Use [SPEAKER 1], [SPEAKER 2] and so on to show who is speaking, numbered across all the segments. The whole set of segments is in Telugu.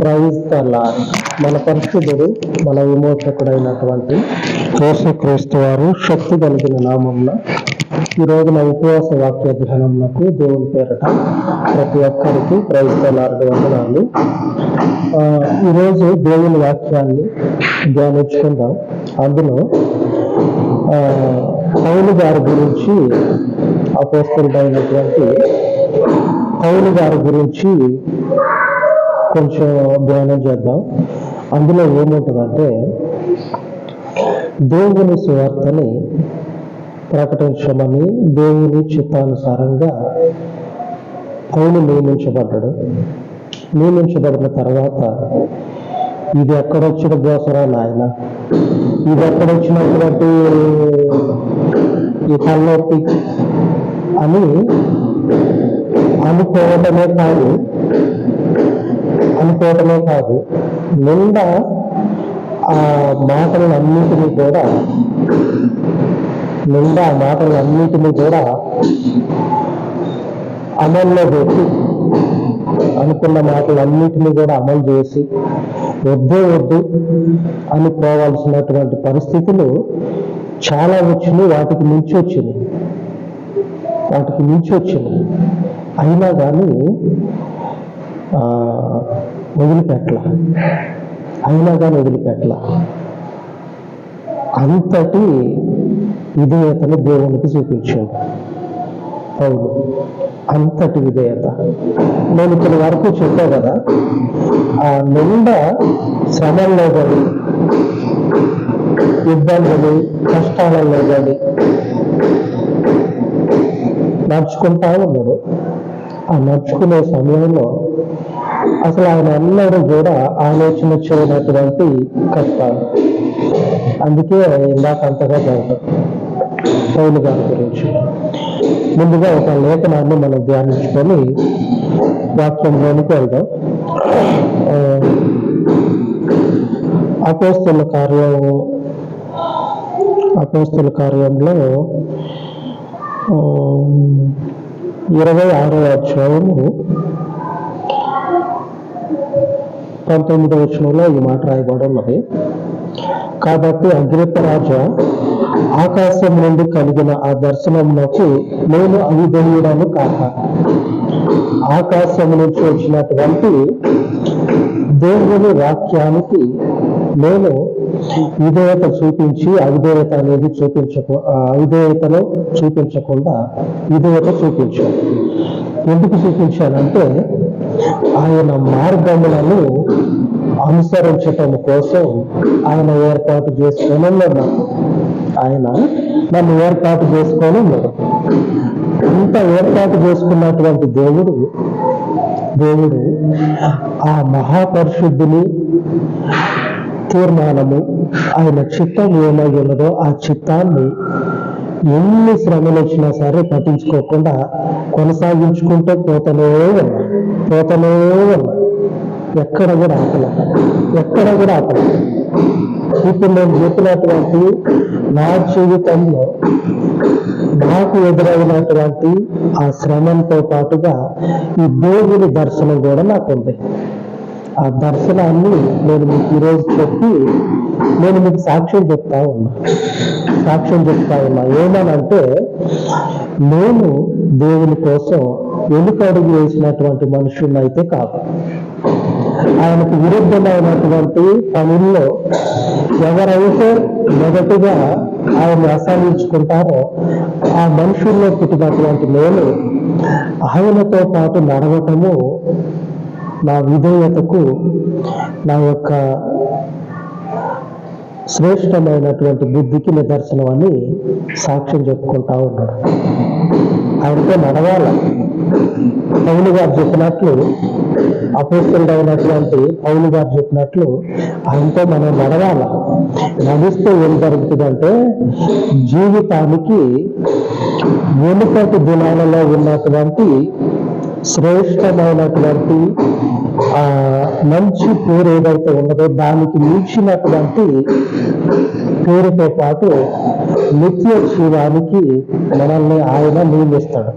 [SPEAKER 1] Praise the lord. మన పరిశుద్ధుడు, మన విమోచకుడైనటువంటి యేసుక్రీస్తు వారు శక్తి కలిగిన నామమున ఈ రోజున ఉపవాస వాక్య ధ్యానమునకు దేవుని పేరట ప్రతి ఒక్కరికి ప్రైజ్ ద లార్డ్ వందనాలు. ఈరోజు దేవుని వాక్యాన్ని ధ్యానించుకుందాం. అందులో పౌలు గారి గురించి, అపోస్తలుడైనటువంటి పౌలు గారి గురించి కొంచెం ధ్యానం చేద్దాం. అందులో ఏముంటుందంటే, దేవుని సువార్తని ప్రకటించమని దేవుని చిత్తానుసారంగా పౌలు నియమించబడ్డాడు. నియమించబడిన తర్వాత ఇది ఎక్కడొచ్చిన గోసరా నాయన, ఇది ఎక్కడొచ్చినటువంటి ఈ తలనొప్పి అని అనుకోవటమే కాదు నిండా ఆ మాటలన్నిటినీ కూడా అమల్లో పెట్టి, అనుకున్న మాటలన్నిటినీ కూడా అమలు చేసి వద్దు అని పోవాల్సినటువంటి పరిస్థితులు చాలా వచ్చినాయి. వాటికి మించి వచ్చినాయి. అయినా కానీ వదిలిపెట్టల. అంతటి విధేయతను దేవునికి చూపించాడు పౌలు. అంతటి విధేయత. నేను ఇక్కడ వరకు చెప్పా కదా, ఆ నిండా శ్రమల్లో పడి, ఇబ్బందులు, కష్టాలలో పడి నడుచుకుంటా ఉన్నాడు. ఆ నడుచుకునే సమయంలో అసలు ఆయన అన్నది కూడా ఆలోచన చేయనటువంటి కష్టాలు. అందుకే ఇందాక అంతగా చదువుతాం పౌలు గారి గురించి. ముందుగా ఒక లేఖనాన్ని మనం ధ్యానించుకొని వాక్యంలోనికి వెళ్దాం. అపోస్తల కార్యంలో 26వ అధ్యాయము 19వ వచనంలో ఈ మాట రాయబడి ఉన్నది. కాబట్టి అగ్రిప్ప రాజా, ఆకాశం నుండి కలిగిన ఆ దర్శనమునకు నేను అవిధేయుడను కాక, ఆకాశం నుంచి వచ్చినటువంటి దేవుని వాక్యానికి నేను విధేయత చూపించి అవిధేయతను చూపించకుండా విధేయత చూపించాను. ఎందుకు చూపించానంటే, ఆయన మార్గములను అనుసరించటం కోసం ఆయన ఏర్పాటు చేసుకొని ఉన్నాడు. ఆయన నన్ను ఏర్పాటు చేసుకొని ఉన్నాడు. ఇంత ఏర్పాటు చేసుకున్నటువంటి దేవుడు ఆ మహాపరిశుద్ధిని తీర్మానము, ఆయన చిత్తం ఏమై ఉన్నదో ఆ చిత్తాన్ని ఎన్ని శ్రమలు వచ్చినా సరే పట్టించుకోకుండా కొనసాగించుకుంటూ పోతనే ఉన్నా. ఎక్కడ కూడా ఆపల. ఇప్పుడు నేను చెప్పినటువంటి నా జీవితంలో నాకు ఎదురైనటువంటి ఆ శ్రమంతో పాటుగా ఈ దేవుని దర్శనం కూడా నాకు ఉంది. ఆ దర్శనాన్ని నేను మీకు ఈరోజు చెప్పి నేను మీకు సాక్ష్యం చెప్తా ఉన్నా. ఏమనంటే, నేను దేవుని కోసం వెనుకడుగు వేసినటువంటి మనుషులను అయితే కాదు. ఆయనకు విరుద్ధమైనటువంటి పనుల్లో ఎవరైతే మొదటిగా ఆయన్ని అసహించుకుంటారో ఆ మనుషుల్లో పుట్టినటువంటి నేను ఆయనతో పాటు నడవటము నా విధేయతకు, నా యొక్క శ్రేష్టమైనటువంటి బుద్ధికి నిదర్శనం అని సాక్ష్యం చెప్పుకుంటా ఉన్నాడు. ఆయనతో నడవాల. పౌలు గారు చెప్పినట్లు, అపోస్తలుడైనటువంటి పౌలు గారు చెప్పినట్లు ఆయనతో మనం నడవాల. నడిస్తే ఏం జరుగుతుందంటే, జీవితానికి వెనుకటి దినాలలో ఉన్నటువంటి శ్రేష్టమైనటువంటి మంచి పేరు ఏదైతే ఉన్నదో దానికి మించినటువంటి పేరుతో పాటు నిత్య జీవానికి మనల్ని ఆయన నియమిస్తాడు.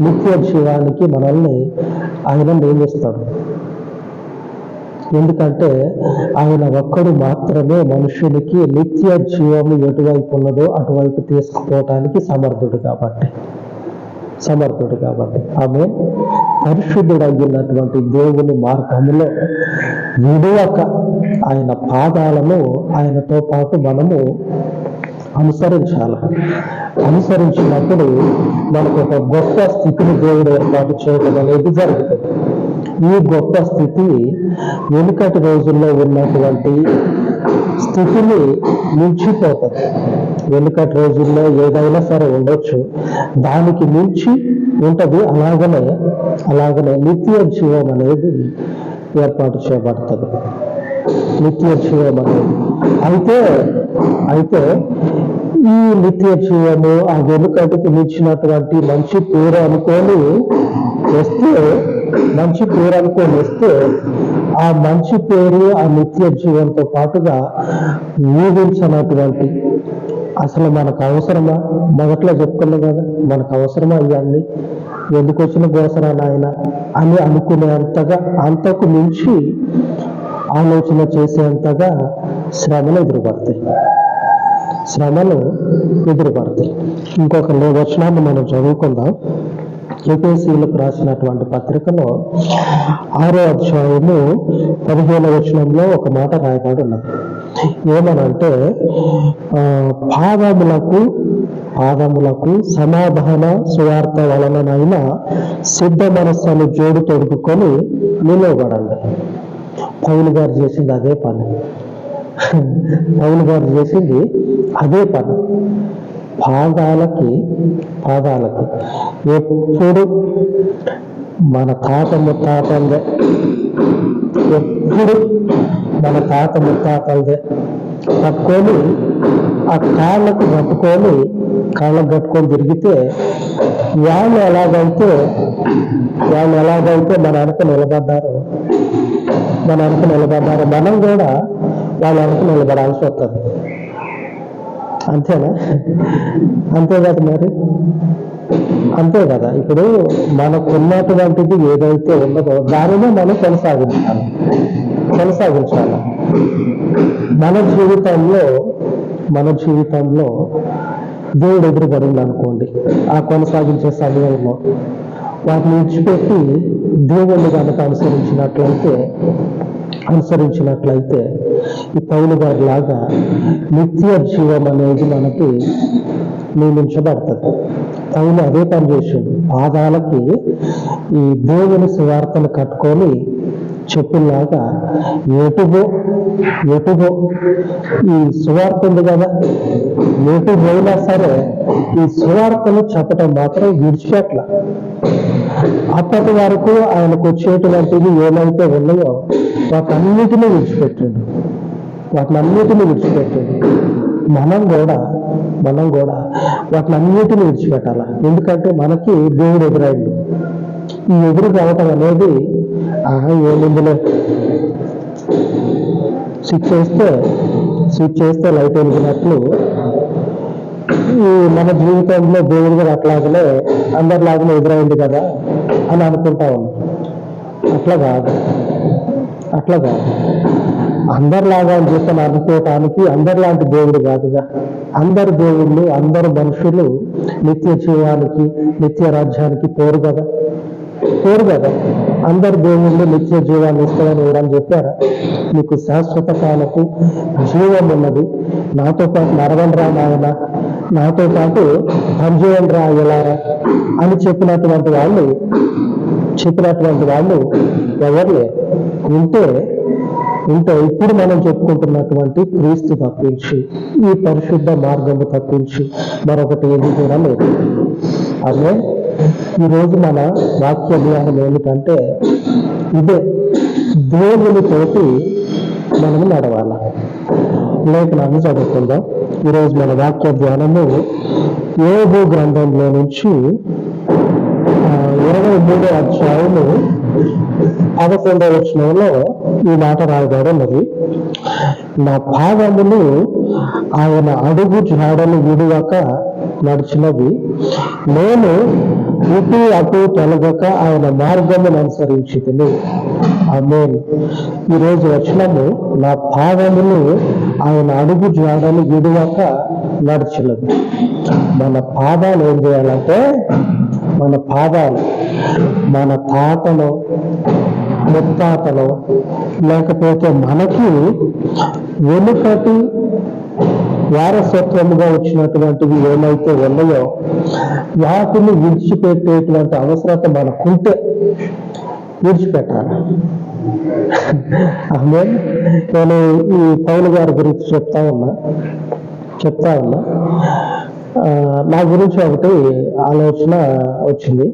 [SPEAKER 1] నిత్య జీవానికి మనల్ని ఆయన నియమిస్తాడు. ఎందుకంటే ఆయన ఒక్కడు మాత్రమే మనుషునికి నిత్య జీవము ఎటువైపు ఉన్నదో అటువైపు తీసుకుపోవటానికి సమర్థుడు కాబట్టి ఆమె పరిశుద్ధుడైనటువంటి దేవుని మార్గములో విడువక ఆయన పాదాలను ఆయనతో పాటు మనము అనుసరించినప్పుడు మనకు ఒక గొప్ప స్థితిని దేవుడు ఏర్పాటు చేయడం అనేది జరుగుతుంది. ఈ గొప్ప స్థితి వెనుకటి రోజుల్లో ఉన్నటువంటి స్థితిని మించిపోతుంది. వెనుకటి రోజుల్లో ఏదైనా సరే ఉండొచ్చు, దానికి మించి ఉంటుంది. అలాగనే నిత్య జీవం అనేది ఏర్పాటు చేయబడుతుంది. నిత్య జీవం అనేది అయితే ఈ నిత్య జీవము ఆ వెనుకటికి మించినటువంటి మంచి పేరు అనుకొని వస్తే ఆ మంచి పేరు ఆ నిత్య జీవంతో పాటుగా ఊహించినటువంటి అసలు మనకు అవసరమా? మొదట్లో చెప్పుకున్నాం కదా, మనకు అవసరమా ఇవన్నీ, ఎందుకు వచ్చిన గోసరా నాయన అని అనుకునేంతగా, అంతకు మించి ఆలోచన చేసేంతగా శ్రమలు ఎదురుపడతాయి. ఇంకొక వచనాన్ని మనం చదువుకుందాం. ఎఫెసీయులకు రాసినటువంటి పత్రికలో 6వ అధ్యాయము 15వ వచనంలో ఒక మాట రాయబడి ఉన్నది. ఏమనంటే, పాదములకు సమాధాన సువార్త వలననైనా సిద్ధ మనస్సును జోడు తొడుగుకొని నిలవబడండి. పౌలు గారు చేసింది అదే పని. పాదాలకి ఎప్పుడు మన తాత ముత్తాతలదే పట్టుకొని ఆ కాళ్ళకు కట్టుకొని తిరిగితే వాళ్ళు ఎలాగైతే మన వెనక నిలబడ్డారో మనం కూడా వాళ్ళ వెనక నిలబడాల్సి వస్తుంది. అంతేనా? అంతే కదా మరి. అంతే కదా. ఇప్పుడు మనకున్నటువంటిది ఏదైతే ఉన్నదో దానినే మనం కొనసాగించాలి. మన జీవితంలో దేవుడు ఎదురుపడింది అనుకోండి, ఆ కొనసాగించే సమయంలో వాటిని విడిచిపెట్టి దేవుణ్ణి కనుక అనుసరించినట్లయితే ఈ పౌలు గారి లాగా నిత్య జీవం అనేది మనకి నియమించబడుతుంది. పౌలు అదే పని చేసిండు. పాదాలకి ఈ దేవుని సువార్తను కట్టుకొని చెప్పుల్లాగా ఎటుగో ఈ సువార్త ఉంది కదా, ఎటు పోయినా సరే ఈ సువార్తను చెప్పటం మాత్రం విడిచిపెట్ల. అప్పటి వరకు ఆయనకు వచ్చేటువంటివి ఏమైతే ఉన్నాయో వాటన్నిటినీ విడిచిపెట్టిండు. మనం కూడా వాటినన్నిటిని విడిచిపెట్టాల. ఎందుకంటే మనకి దేవుడు ఎదురైండు. ఈ ఎదురు కావటం అనేది ఏముందులో స్విచ్ చేస్తే లైట్ వెలిగినట్లు ఈ మన జీవితంలో దేవుడు కూడా అందరిలాగానే ఎదురైంది కదా అని అనుకుంటా ఉన్నాం. అట్లా కాదు. అందరిలాగా అని చెప్పని అనుకోవటానికి అందరిలాంటి దేవుడు కాదుగా. అందరు దేవుళ్ళు, అందరు మనుషులు నిత్య జీవానికి, నిత్య రాజ్యానికి పోరు కదా. అందరు దేవుళ్ళు నిత్య జీవాన్ని ఇస్తామని ఎవరని చెప్పారా? మీకు శాశ్వత కాలకు జీవం ఉన్నది, నాతో పాటు నడవండి రా నాయన, నాతో పాటు పనిచేయండి రా ఎలారా అని చెప్పినటువంటి వాళ్ళు ఎవరు లేరు. ఉంటే ఇప్పుడు మనం చెప్పుకుంటున్నటువంటి క్రీస్తు తప్పించి, ఈ పరిశుద్ధ మార్గము తప్పించి మరొకటి ఏది కూడా లేదు. అదే ఈరోజు మన వాక్య ధ్యానం ఏమిటంటే ఇదే, దేవునితోటి మనము నడవాల. లేఖనాన్ని చదువుకుందాం. ఈరోజు మన వాక్య ధ్యానము యోబు గ్రంథంలో నుంచి 23వ అధ్యాయము 11వ వచనంలో ఈ మాట రాయబడి ఉన్నది. నా పాదములు ఆయన అడుగు జాడలు విడువక నడిచినవి, నేను ఇటు అటు తొలగక ఆయన మార్గమును అనుసరించితిని. ఆమేన్. ఈరోజు వచనము, నా పాదములు ఆయన అడుగు జాడలు విడువక నడిచినది. మన పాదాలు ఏం చేయాలంటే, మన పాదాలు మన తాతలో ముత్తాతలో లేకపోతే మనకి వెనుకటి వారసత్వముగా వచ్చినటువంటివి ఏమైతే ఉన్నాయో వాటిని విడిచిపెట్టేటువంటి అవసరత మనకుంటే విడిచిపెట్టాలి. నేను ఈ పౌలు గారి గురించి చెప్తా ఉన్నా నా గురించి ఒకటి ఆలోచన వచ్చింది,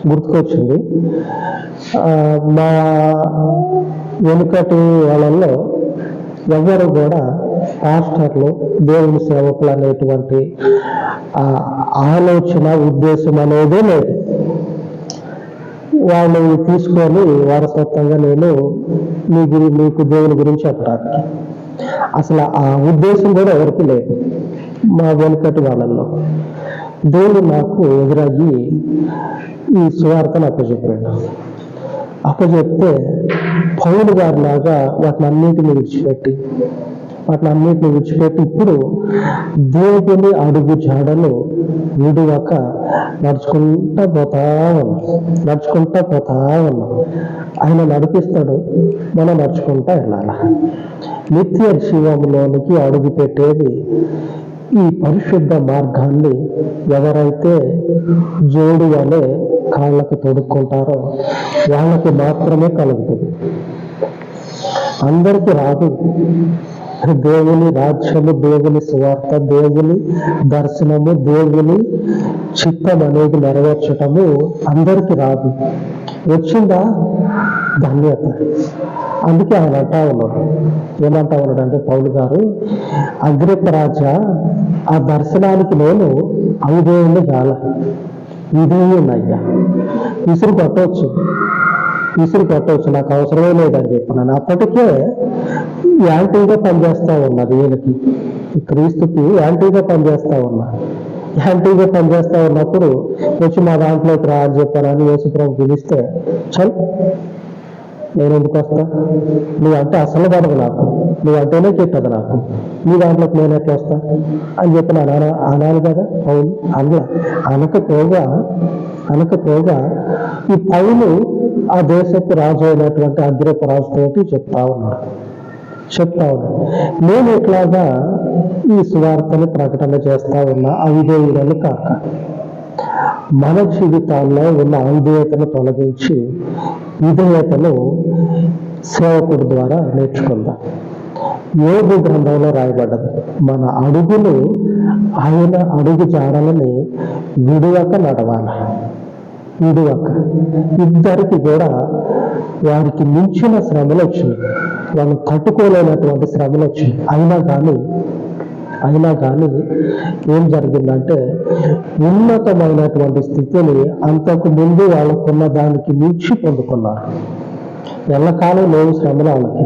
[SPEAKER 1] గుర్తుకొచ్చింది. మా వెనుకటి వాళ్ళల్లో ఎవరు కూడా పాస్టర్లు, దేవుని సేవకులు అనేటువంటి ఆలోచన, ఉద్దేశం అనేదే లేదు. వాళ్ళు తీసుకొని వారసత్వంగా నేను మీకు దేవుని గురించి చెప్పడానికి అసలు ఆ ఉద్దేశం కూడా ఎవరికి లేదు. మా వెనుకటి వాళ్ళల్లో దేవుడు నాకు ఎదురయ్యి ఈ సువార్తను అప్పచెప్తే పౌలు గారి లాగా వాటిని అన్నింటిని విడిచిపెట్టి ఇప్పుడు దేవుని అడుగు జాడలు విడువక నడుచుకుంటా పోతా ఉన్నాం. ఆయన నడిపిస్తాడు, మనం నడుచుకుంటా వెళ్ళాల. నిత్య జీవంలోనికి అడుగు పెట్టేది ఈ పరిశుద్ధ మార్గాన్ని ఎవరైతే జోడు వలె కాళ్ళకు తొడుక్కుంటారో వాళ్ళకి మాత్రమే కలుగుతుంది, అందరికీ రాదు. దేవుని రాజ్యము, దేవుని సువార్త, దేవుని దర్శనము, దేవుని చిత్తం అనేది నెరవేర్చటము అందరికీ రాదు. వచ్చిందా ధన్యత. అందుకే ఆయన ఏమంటా ఉన్నాడు అంటే పౌలు గారు, అగ్రిప్ప రాజా, ఆ దర్శనానికి నేను ఐదేళ్ళు కాల ఇదేనయ్యా, విసురు కొట్టవచ్చు, నాకు అవసరమే లేదని చెప్పినాను. అప్పటికే యాంటీగా పనిచేస్తా ఉన్నది, ఈయనకి క్రీస్తుకి యాంటీగా పనిచేస్తా ఉన్నప్పుడు వచ్చి మా దాంట్లోకి రా అని చెప్పానని యేసుప్రభు పిలిస్తే చల్, నేను ఎందుకు వస్తా, నువ్వంటే అసలు పడదు నాకు, నువ్వంటేనే కిట్టదు నాకు, నీ దాంట్లోకి నేను ఎట్లా వస్తా అని చెప్పి అనాలి కదా. పౌలు అనకపోగా ఈ పౌలు ఆ దేశపు రాజు అయినటువంటి అగ్రిప్ప రాజుతోటి చెప్తా ఉన్నాడు. నేను ఇట్లాగా ఈ సువార్తను ప్రకటన చేస్తా ఉన్నా అవిధేయులను కాక, మన జీవితాల్లో ఉన్న అవిధేయతను తొలగించి విధేయతను సేవకుడి ద్వారా నేర్చుకుందాం. యోబు గ్రంథంలో రాయబడ్డది, మన అడుగులు ఆయన అడుగు జాడలని విడువక నడవాలి. ఇద్దరికి కూడా వారికి మించిన శ్రమలు వచ్చినాయి, వాళ్ళు తట్టుకోలేనటువంటి శ్రమలు వచ్చినాయి. అయినా కానీ ఏం జరిగిందంటే ఉన్నతమైనటువంటి స్థితిని అంతకు ముందు వాళ్ళకున్న దానికి మించి పొందుకున్నారు. ఎల్లకాలం లేవు శ్రమలు వాళ్ళకి,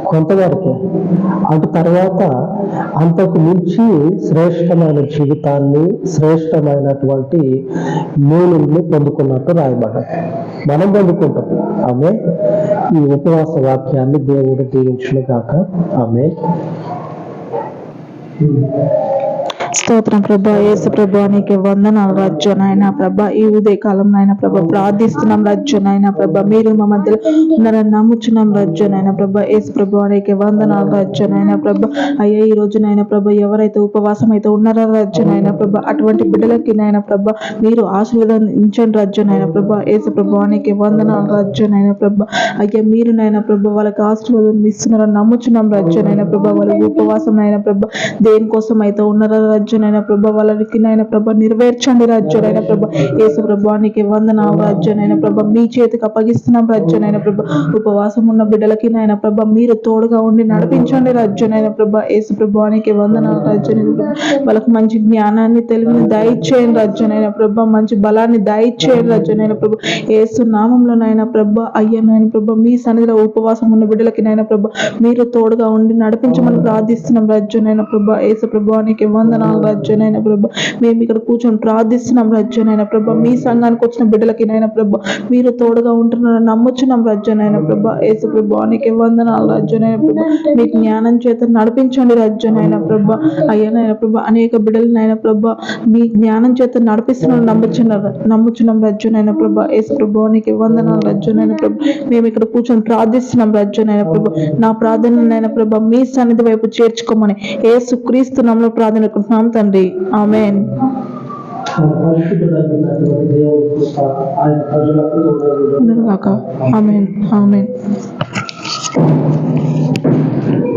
[SPEAKER 1] కొంతవరకే. అటు తర్వాత అంతకు మించి శ్రేష్టమైన జీవితాన్ని, శ్రేష్టమైనటువంటి మేలుల్ని పొందుకున్నట్టు రాయబడ్డారు. మనం పొందుకుంటాం. ఆమె ఈ ఉపవాస వాక్యాన్ని దేవుడు దీవించును గాక. ఆమె
[SPEAKER 2] స్తోత్రం ప్రభా. యేసు ప్రభా నీకే వందనాలు రాజ్య నాయన ప్రభా. ఈ ఉదయ కాలం నాయన ప్రభా ప్రార్థిస్తున్నాం రాజ్య నాయన ప్రభా, మీరు మా మధ్యలో ఉన్నారని నమ్ముచున్నాం రాజ్య నాయన ప్రభా. యేసు ప్రభా నీకే వందనాలు రాజ్య నాయన ప్రభా. అయ్యా ఈ రోజు నాయన ప్రభా ఎవరైతే ఉపవాసం అయితే ఉన్నారో రాజ్య నాయన ప్రభా, అటువంటి బిడ్డలకి నాయన ప్రభా మీరు ఆశీర్వదించండి రాజ్య నాయన ప్రభా. యేసు ప్రభా నీకే వందనాలు రాజ్య నాయన ప్రభా. అయ్యా మీరు నాయన ప్రభా వాళ్ళకి ఆశీర్వాదం ఇస్తున్నారని నమ్ముచున్నాం రాజ్య నాయన ప్రభా. వాళ్ళకి ఉపవాసం నాయన ప్రభా దేనికోసం అయితే ఉన్నారో రాజ్యనైనా ప్రభా వాళ్ళకి నాయన ప్రభా నెరవేర్చండి రాజ్యనైనా ప్రభా. యేసు ప్రభా నీకే వందనాలు రాజ్యనైనా ప్రభా. మీ చేతికి అప్పగిస్తున్నాం రాజ్యనైనా ప్రభా. ఉపవాసం ఉన్న బిడ్డలకి నాయన ప్రభా మీరు తోడుగా ఉండి నడిపించండి రాజ్యనైనా ప్రభా. యేసు ప్రభా నీకే వందనాలు రాజ్యనైనా ప్రభా. వాళ్ళకి మంచి జ్ఞానాన్ని, తెలివిని దయచేయండి రాజ్యనైనా ప్రభా. మంచి బలాన్ని దయచేయండి రాజ్యనైనా ప్రభా. యేసు నామంలో నాయన ప్రభా. అయ్యా నాయన ప్రభా మీ సన్నిధిలో ఉపవాసం ఉన్న బిడ్డలకి నాయన ప్రభా మీరు తోడుగా ఉండి నడిపించమని ప్రార్థిస్తున్నాం రాజ్యనైనా ప్రభా. యేసు ప్రభా నీకే వందనాలు వందనాలు రాజ్యానైనా ప్రభా. మేము ఇక్కడ కూర్చొని ప్రార్థిస్తున్నాం రాజ్యానైనా ప్రభా. మీ సంఘానికి వచ్చిన బిడ్డలకి నైనా ప్రభా మీరు తోడుగా ఉంటున్నారని నమ్ముచున్నాం రాజ్యానైనా ప్రభా. యేసు ప్రభా నీకే వందనాలు రాజ్యానైనా ప్రభా. మీ జ్ఞానం చేత నడిపించండి రాజ్యానైనా ప్రభా. అయ్యానైనా ప్రభా అనేక బిడ్డలనైనా ప్రభా మీ జ్ఞానం చేత నడిపిస్తున్నాను నమ్ముచున్నాం రాజ్యానైనా ప్రభా. యేసు ప్రభా నీకే వందనాలు రాజ్యానైనా ప్రభా. మేము ఇక్కడ కూర్చొని ప్రార్థిస్తున్నాం రాజ్యానైనా ప్రభా. నా ప్రార్థనైనా ప్రభా మీ సన్నిధి వైపు చేర్చుకోమని యేసు క్రీస్తు నామములో ప్రార్థనకుంటున్నాం తండ్రి. ఆమేన్.
[SPEAKER 1] మన పరిశుద్ధుడైనటువంటి దేవుని కృప ఆయన ప్రజలకు తోడై ఉండును.
[SPEAKER 2] ఆమేన్. ఆమేన్.